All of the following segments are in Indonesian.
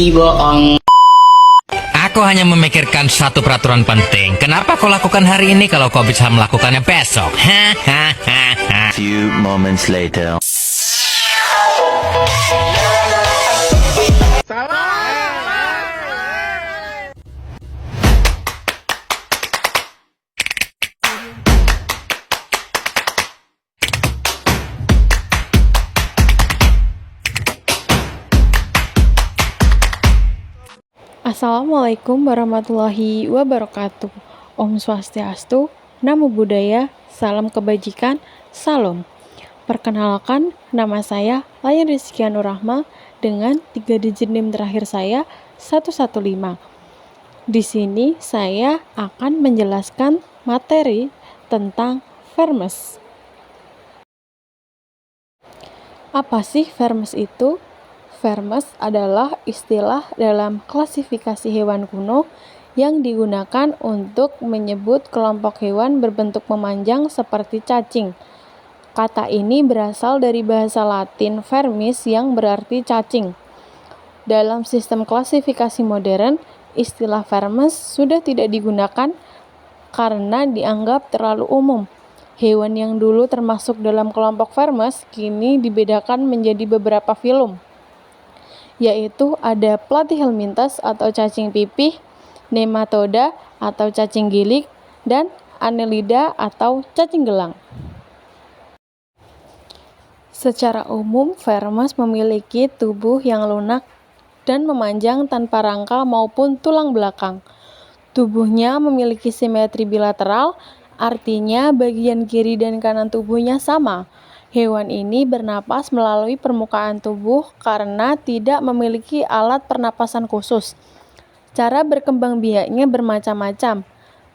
bohong. Aku hanya memikirkan satu peraturan penting. Kenapa kau lakukan hari ini kalau kau bisa melakukannya besok? Hahaha. Few moments later. Assalamualaikum warahmatullahi wabarakatuh. Om Swastiastu, Namo Buddhaya, Salam Kebajikan, Salam. Perkenalkan, nama saya Layan Rizkianur Rahma dengan 3 digit NIM terakhir saya 115. Di sini saya akan menjelaskan materi tentang Vermes. Apa sih Vermes itu? Vermes adalah istilah dalam klasifikasi hewan kuno yang digunakan untuk menyebut kelompok hewan berbentuk memanjang seperti cacing. Kata ini berasal dari bahasa Latin vermis yang berarti cacing. Dalam sistem klasifikasi modern, istilah vermes sudah tidak digunakan karena dianggap terlalu umum. Hewan yang dulu termasuk dalam kelompok vermes kini dibedakan menjadi beberapa filum, yaitu ada Platyhelminthes atau cacing pipih, Nematoda atau cacing gilik, dan Annelida atau cacing gelang. Secara umum, Vermes memiliki tubuh yang lunak dan memanjang tanpa rangka maupun tulang belakang. Tubuhnya memiliki simetri bilateral, artinya bagian kiri dan kanan tubuhnya sama. Hewan ini bernapas melalui permukaan tubuh karena tidak memiliki alat pernapasan khusus. Cara berkembang biaknya bermacam-macam,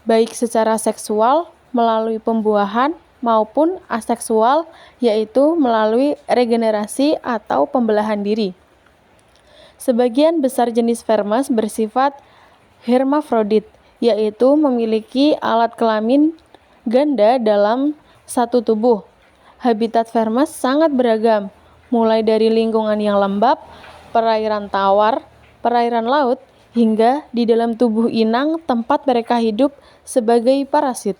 baik secara seksual melalui pembuahan maupun aseksual, yaitu melalui regenerasi atau pembelahan diri. Sebagian besar jenis Vermes bersifat hermafrodit, yaitu memiliki alat kelamin ganda dalam satu tubuh. Habitat Vermes sangat beragam, mulai dari lingkungan yang lembab, perairan tawar, perairan laut, hingga di dalam tubuh inang tempat mereka hidup sebagai parasit.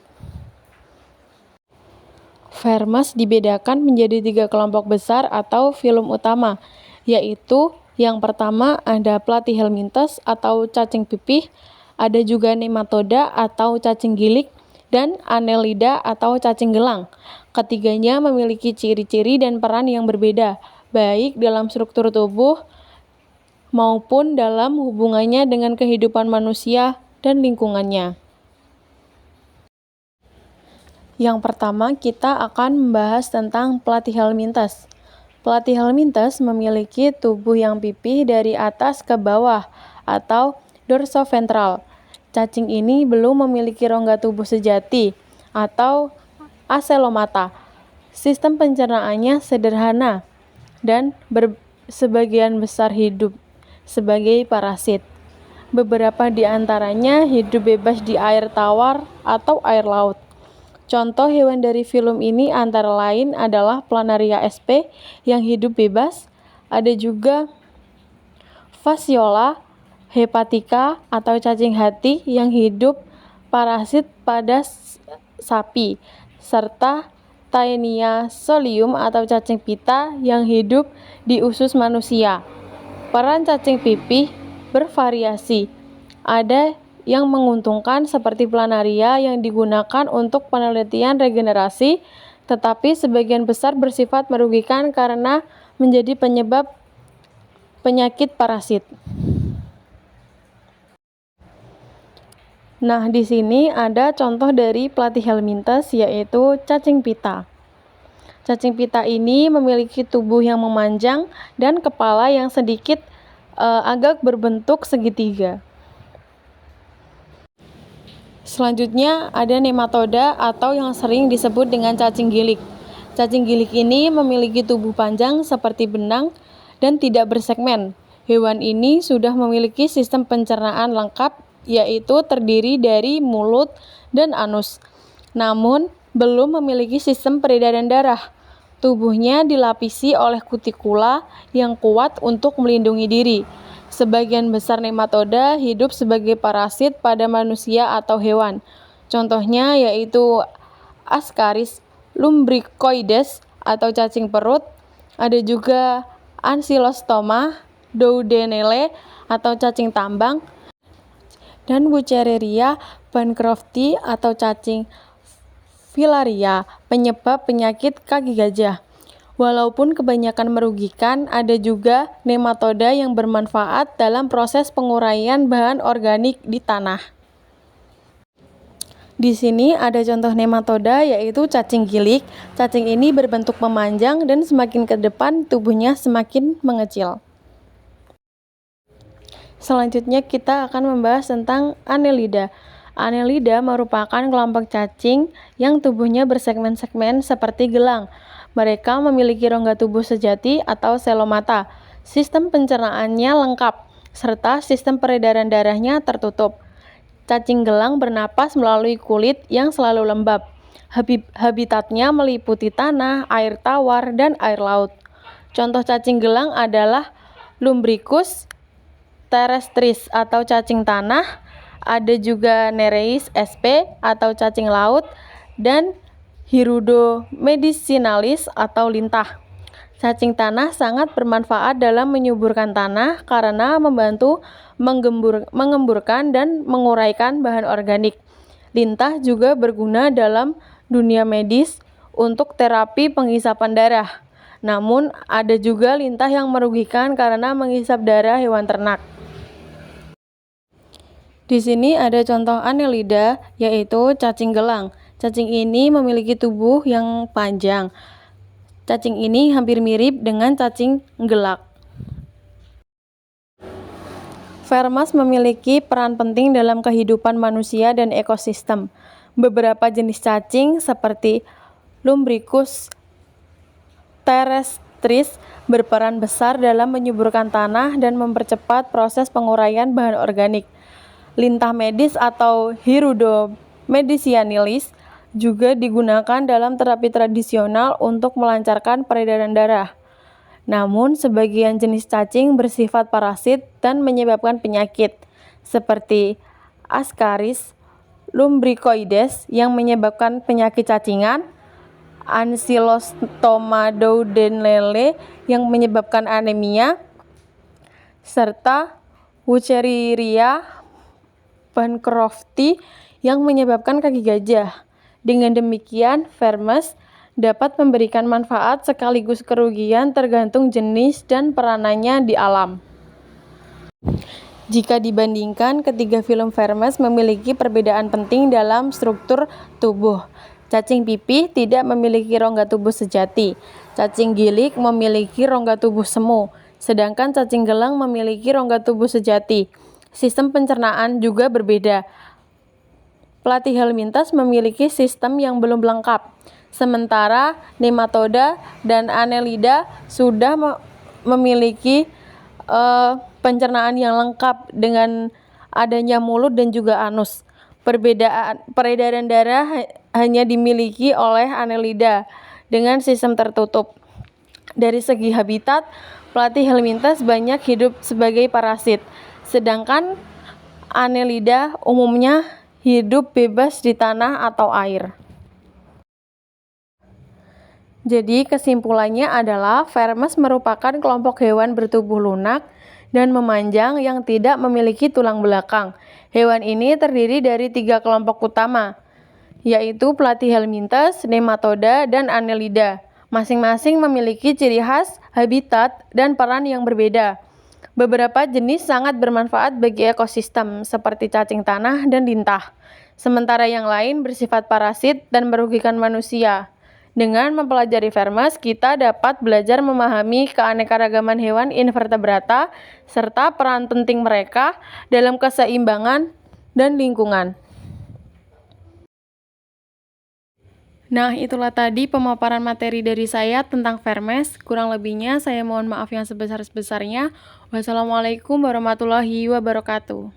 Vermes dibedakan menjadi 3 kelompok besar atau filum utama, yaitu yang pertama ada Platyhelminthes atau cacing pipih, ada juga Nematoda atau cacing gilik, dan Annelida atau cacing gelang. Ketiganya memiliki ciri-ciri dan peran yang berbeda, baik dalam struktur tubuh maupun dalam hubungannya dengan kehidupan manusia dan lingkungannya. Yang pertama, kita akan membahas tentang Platyhelminthes. Platyhelminthes memiliki tubuh yang pipih dari atas ke bawah atau dorsoventral. Cacing ini belum memiliki rongga tubuh sejati atau acelomata. Sistem pencernaannya sederhana dan sebagian besar hidup sebagai parasit. Beberapa di antaranya hidup bebas di air tawar atau air laut. Contoh hewan dari filum ini antara lain adalah Planaria sp yang hidup bebas, ada juga Fasciola hepatica atau cacing hati yang hidup parasit pada sapi, serta Taenia solium atau cacing pita yang hidup di usus manusia. Peran cacing pipih bervariasi. Ada yang menguntungkan seperti Planaria yang digunakan untuk penelitian regenerasi, tetapi sebagian besar bersifat merugikan karena menjadi penyebab penyakit parasit. Nah, di sini ada contoh dari Platyhelminthes, yaitu cacing pita. Cacing pita ini memiliki tubuh yang memanjang dan kepala yang sedikit agak berbentuk segitiga. Selanjutnya ada Nematoda atau yang sering disebut dengan cacing gilik. Cacing gilik ini memiliki tubuh panjang seperti benang dan tidak bersegmen. Hewan ini sudah memiliki sistem pencernaan lengkap, yaitu terdiri dari mulut dan anus. Namun, belum memiliki sistem peredaran darah. Tubuhnya dilapisi oleh kutikula yang kuat untuk melindungi diri. Sebagian besar nematoda hidup sebagai parasit pada manusia atau hewan. Contohnya yaitu Ascaris lumbricoides atau cacing perut. Ada juga Ancylostoma duodenale atau cacing tambang, dan Wuchereria bancrofti atau cacing filaria, penyebab penyakit kaki gajah. Walaupun kebanyakan merugikan, ada juga nematoda yang bermanfaat dalam proses penguraian bahan organik di tanah. Di sini ada contoh nematoda yaitu cacing gilik. Cacing ini berbentuk memanjang dan semakin ke depan tubuhnya semakin mengecil. Selanjutnya kita akan membahas tentang Annelida. Annelida merupakan kelompok cacing yang tubuhnya bersegmen-segmen seperti gelang. Mereka memiliki rongga tubuh sejati atau selomata. Sistem pencernaannya lengkap, serta sistem peredaran darahnya tertutup. Cacing gelang bernapas melalui kulit yang selalu lembab. Habitatnya meliputi tanah, air tawar, dan air laut. Contoh cacing gelang adalah Lumbricus terrestris atau cacing tanah, ada juga Nereis sp atau cacing laut, dan Hirudo medicinalis atau lintah. Cacing tanah sangat bermanfaat dalam menyuburkan tanah karena membantu mengemburkan dan menguraikan bahan organik. Lintah juga berguna dalam dunia medis untuk terapi penghisapan darah. Namun, ada juga lintah yang merugikan karena menghisap darah hewan ternak. Di sini ada contoh Annelida, yaitu cacing gelang. Cacing ini memiliki tubuh yang panjang. Cacing ini hampir mirip dengan cacing gelak. Vermas memiliki peran penting dalam kehidupan manusia dan ekosistem. Beberapa jenis cacing seperti Lumbricus terrestris berperan besar dalam menyuburkan tanah dan mempercepat proses penguraian bahan organik. Lintah medis atau Hirudo medicinalis juga digunakan dalam terapi tradisional untuk melancarkan peredaran darah. Namun, sebagian jenis cacing bersifat parasit dan menyebabkan penyakit, seperti Ascaris lumbricoides yang menyebabkan penyakit cacingan, Ancylostoma duodenale yang menyebabkan anemia, serta Wuchereria bancrofti yang menyebabkan kaki gajah. Dengan demikian, Vermes dapat memberikan manfaat sekaligus kerugian tergantung jenis dan peranannya di alam. Jika dibandingkan, ketiga film Vermes memiliki perbedaan penting dalam struktur tubuh. Cacing pipih tidak memiliki rongga tubuh sejati. Cacing gilik memiliki rongga tubuh semu, sedangkan cacing gelang memiliki rongga tubuh sejati. Sistem pencernaan juga berbeda. Platyhelminthes memiliki sistem yang belum lengkap, sementara nematoda dan Annelida sudah memiliki pencernaan yang lengkap dengan adanya mulut dan juga anus. Peredaran darah hanya dimiliki oleh Annelida dengan sistem tertutup. Dari segi habitat, Platyhelminthes banyak hidup sebagai parasit, sedangkan Annelida umumnya hidup bebas di tanah atau air. Jadi kesimpulannya adalah Vermes merupakan kelompok hewan bertubuh lunak dan memanjang yang tidak memiliki tulang belakang. Hewan ini terdiri dari 3 kelompok utama, yaitu Platyhelminthes, nematoda, dan Annelida. Masing-masing memiliki ciri khas, habitat, dan peran yang berbeda. Beberapa jenis sangat bermanfaat bagi ekosistem, seperti cacing tanah dan lintah. Sementara yang lain bersifat parasit dan merugikan manusia. Dengan mempelajari Vermes, kita dapat belajar memahami keanekaragaman hewan invertebrata serta peran penting mereka dalam keseimbangan dan lingkungan. Nah, itulah tadi pemaparan materi dari saya tentang Vermes. Kurang lebihnya saya mohon maaf yang sebesar-besarnya. Wassalamualaikum warahmatullahi wabarakatuh.